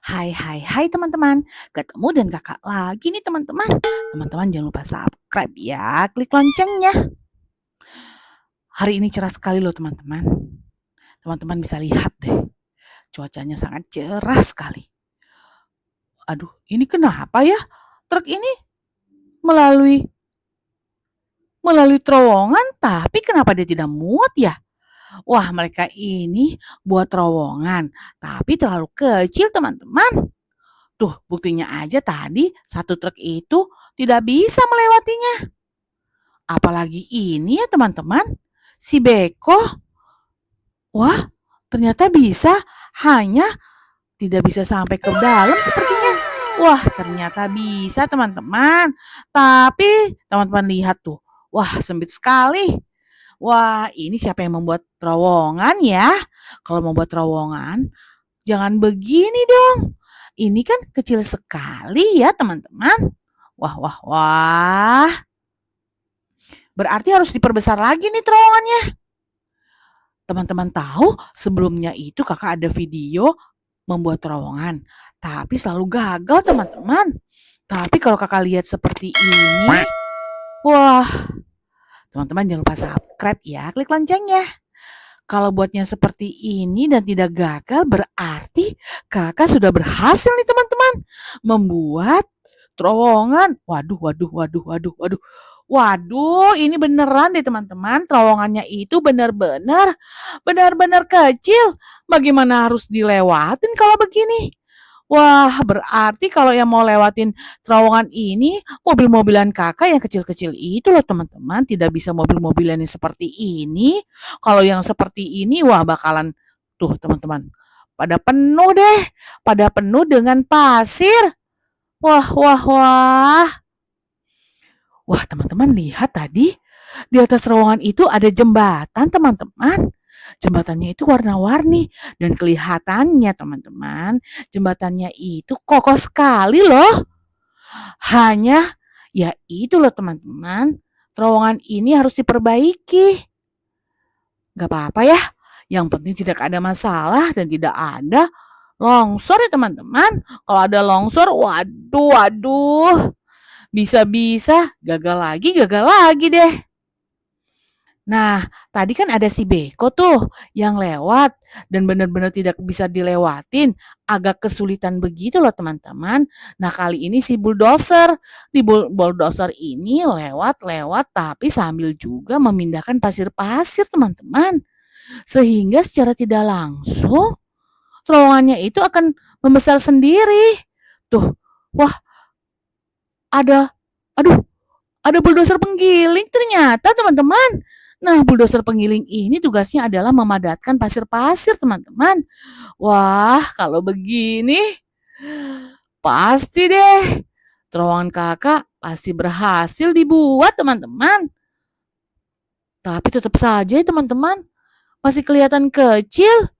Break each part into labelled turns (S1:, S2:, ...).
S1: Hai hai hai teman-teman, ketemu dan kakak lagi nih teman-teman. Teman-teman jangan lupa subscribe ya, klik loncengnya. Hari ini cerah sekali loh teman-teman. Teman-teman bisa lihat deh, cuacanya sangat cerah sekali. Aduh, ini kenapa ya? Truk ini melalui melalui terowongan, tapi kenapa dia tidak muat ya? Wah, mereka ini buat terowongan, tapi terlalu kecil teman-teman. Tuh, buktinya aja tadi satu truk itu tidak bisa melewatinya. Apalagi ini ya teman-teman, si Beko. Wah, ternyata bisa, hanya tidak bisa sampai ke dalam sepertinya. Wah, ternyata bisa teman-teman. Tapi teman-teman lihat tuh, wah sempit sekali. Wah, ini siapa yang membuat terowongan ya? Kalau membuat terowongan, jangan begini dong. Ini kan kecil sekali ya teman-teman. Wah, wah, wah. Berarti harus diperbesar lagi nih terowongannya. Teman-teman tahu sebelumnya itu kakak ada video membuat terowongan, tapi selalu gagal teman-teman. Tapi kalau kakak lihat seperti ini, wah, teman-teman jangan lupa subscribe ya, klik loncengnya. Kalau buatnya seperti ini dan tidak gagal, berarti kakak sudah berhasil nih teman-teman membuat terowongan. Waduh, waduh, waduh, waduh, waduh. Waduh, ini beneran deh teman-teman. Terowongannya itu benar-benar kecil. Bagaimana harus dilewatin kalau begini? Wah, berarti kalau yang mau lewatin terowongan ini, mobil-mobilan kakak yang kecil-kecil itu loh teman-teman, tidak bisa mobil-mobilan yang seperti ini. Kalau yang seperti ini, wah bakalan, tuh teman-teman, pada penuh deh, pada penuh dengan pasir. Wah, wah, wah. Wah, teman-teman lihat tadi, di atas terowongan itu ada jembatan teman-teman. Jembatannya itu warna-warni dan kelihatannya teman-teman, jembatannya itu kokoh sekali loh. Hanya ya itu loh teman-teman, terowongan ini harus diperbaiki. Gak apa-apa ya, yang penting tidak ada masalah dan tidak ada longsor ya teman-teman. Kalau ada longsor, waduh, waduh, bisa-bisa gagal lagi deh. Nah, tadi kan ada si Beko tuh yang lewat dan benar-benar tidak bisa dilewatin. Agak kesulitan begitu loh teman-teman. Nah, kali ini si bulldozer. Di bulldozer ini lewat-lewat tapi sambil juga memindahkan pasir-pasir teman-teman. Sehingga secara tidak langsung terowongannya itu akan membesar sendiri. Tuh, wah ada, aduh, ada bulldozer penggiling ternyata teman-teman. Nah, bulldozer penggiling ini tugasnya adalah memadatkan pasir-pasir teman-teman. Wah, kalau begini pasti deh terowongan kakak pasti berhasil dibuat teman-teman. Tapi tetap saja teman-teman masih kelihatan kecil.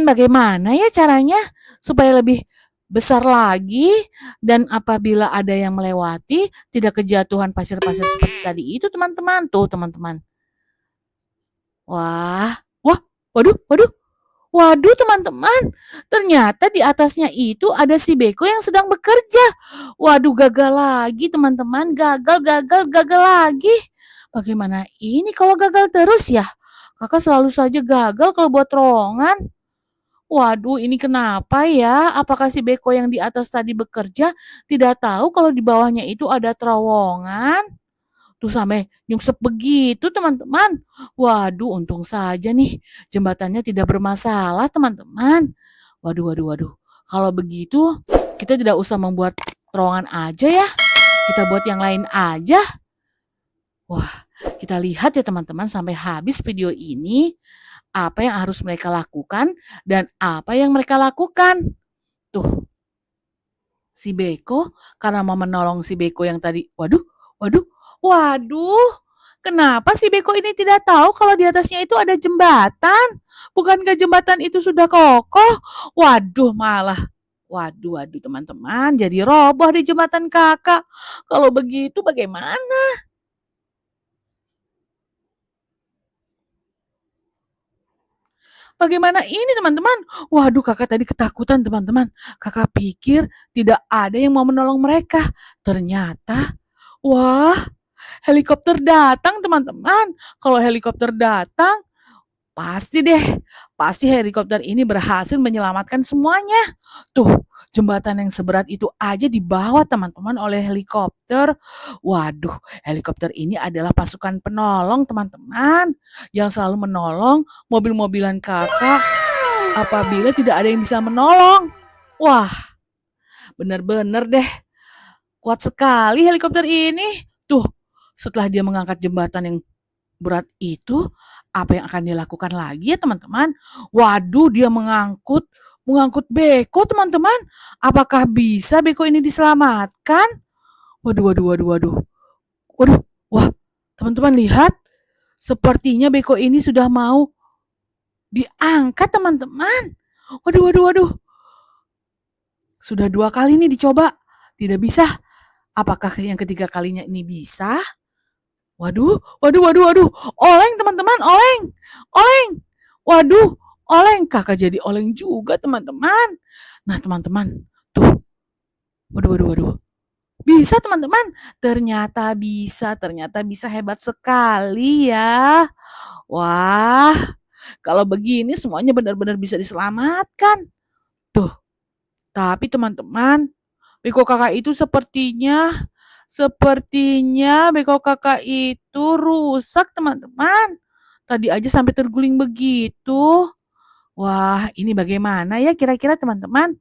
S1: Bagaimana ya caranya supaya lebih besar lagi dan apabila ada yang melewati tidak kejatuhan pasir-pasir seperti tadi itu teman-teman. Tuh teman-teman. Wah, wah, waduh, waduh, waduh teman-teman. Ternyata di atasnya itu ada si Beko yang sedang bekerja. Waduh, gagal lagi teman-teman. Gagal lagi. Bagaimana ini kalau gagal terus ya? Kakak selalu saja gagal kalau buat terowongan. Waduh, ini kenapa ya? Apakah si Beko yang di atas tadi bekerja tidak tahu kalau di bawahnya itu ada terowongan? Tuh sampai nyungsep begitu teman-teman. Waduh, untung saja nih jembatannya tidak bermasalah teman-teman. Waduh, waduh, waduh. Kalau begitu kita tidak usah membuat terowongan aja ya. Kita buat yang lain aja. Wah, kita lihat ya teman-teman sampai habis video ini apa yang harus mereka lakukan dan apa yang mereka lakukan. Tuh, si Beko karena mau menolong si Beko yang tadi, waduh, waduh, waduh, kenapa si Beko ini tidak tahu kalau di atasnya itu ada jembatan? Bukankah jembatan itu sudah kokoh? Waduh, malah, waduh, waduh teman-teman, jadi roboh di jembatan kakak. Kalau begitu bagaimana? Bagaimana ini teman-teman? Waduh, Kakak tadi ketakutan teman-teman. Kakak pikir tidak ada yang mau menolong mereka. Ternyata, wah, helikopter datang teman-teman. Kalau helikopter datang, pasti deh, pasti helikopter ini berhasil menyelamatkan semuanya. Tuh, jembatan yang seberat itu aja dibawa teman-teman oleh helikopter. Waduh, helikopter ini adalah pasukan penolong teman-teman yang selalu menolong mobil-mobilan kakak apabila tidak ada yang bisa menolong. Wah, benar-benar deh, kuat sekali helikopter ini. Tuh, setelah dia mengangkat jembatan yang berat itu, apa yang akan dia lakukan lagi ya teman-teman? Waduh, dia mengangkut mengangkut beko teman-teman. Apakah bisa beko ini diselamatkan? Waduh, waduh, waduh, waduh. Waduh, wah, teman-teman lihat, sepertinya beko ini sudah mau diangkat teman-teman. Waduh, waduh, waduh. Sudah 2 kali nih dicoba, tidak bisa. Apakah yang ketiga kalinya ini bisa? Waduh, waduh, waduh, waduh. Oleng teman-teman, oleng. Oleng. Waduh, oleng. Kakak jadi oleng juga teman-teman. Nah teman-teman, tuh. Waduh, waduh, waduh. Bisa teman-teman. Ternyata bisa hebat sekali ya. Wah, kalau begini semuanya benar-benar bisa diselamatkan. Tuh, tapi teman-teman, beko kakak itu sepertinya beko kakak itu rusak teman-teman. Tadi aja sampai terguling begitu. Wah, ini bagaimana ya kira-kira teman-teman?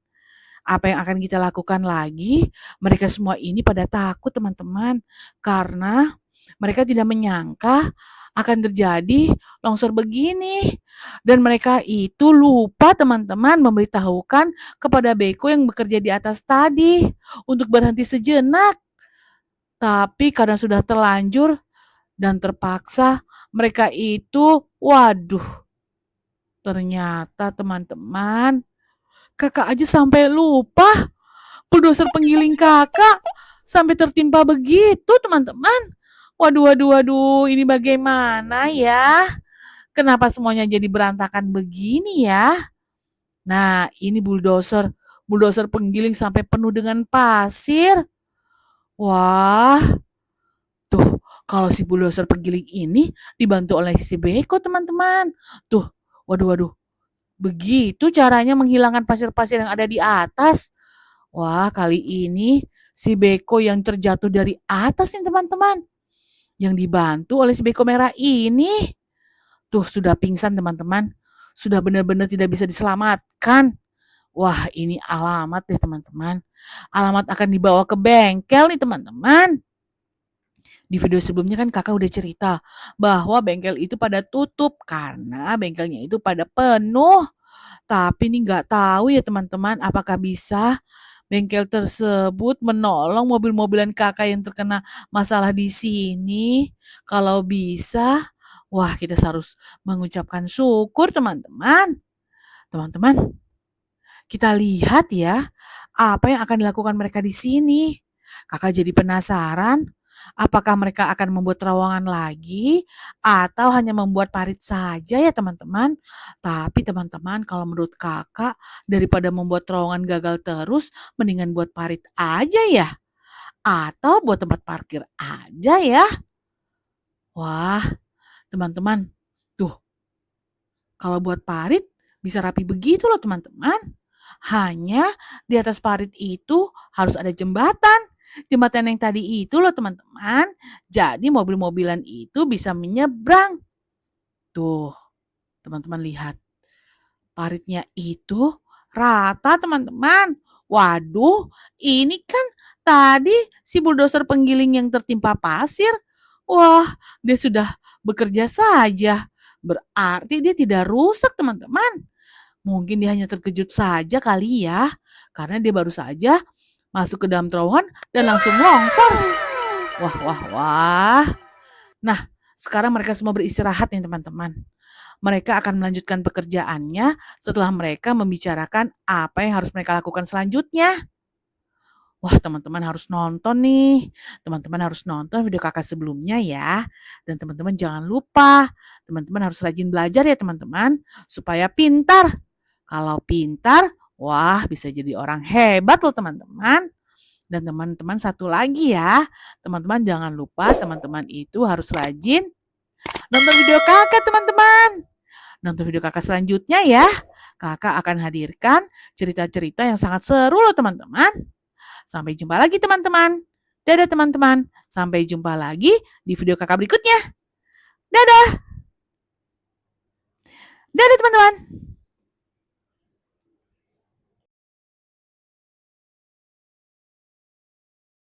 S1: Apa yang akan kita lakukan lagi? Mereka semua ini pada takut teman-teman. Karena mereka tidak menyangka akan terjadi longsor begini. Dan mereka itu lupa teman-teman memberitahukan kepada beko yang bekerja di atas tadi untuk berhenti sejenak. Tapi karena sudah terlanjur dan terpaksa, mereka itu, waduh, ternyata teman-teman, kakak aja sampai lupa. Bulldozer penggiling kakak sampai tertimpa begitu teman-teman. Waduh, waduh, waduh, ini bagaimana ya? Kenapa semuanya jadi berantakan begini ya? Nah, ini bulldozer penggiling sampai penuh dengan pasir. Wah, tuh, kalau si bulldozer penggiling ini dibantu oleh si beko teman-teman. Tuh, waduh, waduh, begitu caranya menghilangkan pasir-pasir yang ada di atas. Wah, kali ini si beko yang terjatuh dari atas nih teman-teman. Yang dibantu oleh si beko merah ini. Tuh, sudah pingsan teman-teman. Sudah benar-benar tidak bisa diselamatkan. Wah, ini alamat deh teman-teman. Alamat akan dibawa ke bengkel nih teman-teman. Di video sebelumnya kan kakak udah cerita bahwa bengkel itu pada tutup karena bengkelnya itu pada penuh. Tapi ini nggak tahu ya teman-teman apakah bisa bengkel tersebut menolong mobil-mobilan kakak yang terkena masalah di sini. Kalau bisa, wah kita harus mengucapkan syukur teman-teman. Teman-teman, kita lihat ya apa yang akan dilakukan mereka di sini. Kakak jadi penasaran, apakah mereka akan membuat terowongan lagi atau hanya membuat parit saja ya teman-teman? Tapi teman-teman, kalau menurut kakak, daripada membuat terowongan gagal terus, mendingan buat parit aja ya? Atau buat tempat parkir aja ya? Wah, teman-teman, tuh kalau buat parit bisa rapi begitu loh teman-teman. Hanya di atas parit itu harus ada jembatan. Jembatan yang tadi itu loh teman-teman. Jadi mobil-mobilan itu bisa menyeberang. Tuh, teman-teman lihat. Paritnya itu rata teman-teman. Waduh, ini kan tadi si bulldozer penggiling yang tertimpa pasir. Wah, dia sudah bekerja saja. Berarti dia tidak rusak teman-teman. Mungkin dia hanya terkejut saja kali ya. Karena dia baru saja masuk ke dalam terowongan dan langsung longsor. Wah, wah, wah. Nah, sekarang mereka semua beristirahat nih teman-teman. Mereka akan melanjutkan pekerjaannya setelah mereka membicarakan apa yang harus mereka lakukan selanjutnya. Wah, teman-teman harus nonton nih. Teman-teman harus nonton video kakak sebelumnya ya. Dan teman-teman jangan lupa, teman-teman harus rajin belajar ya teman-teman, supaya pintar. Kalau pintar, wah bisa jadi orang hebat loh teman-teman. Dan teman-teman satu lagi ya, teman-teman jangan lupa teman-teman itu harus rajin nonton video kakak teman-teman. Nonton video kakak selanjutnya ya. Kakak akan hadirkan cerita-cerita yang sangat seru loh teman-teman. Sampai jumpa lagi teman-teman. Dadah teman-teman. Sampai jumpa lagi di video kakak berikutnya. Dadah. Dadah teman-teman.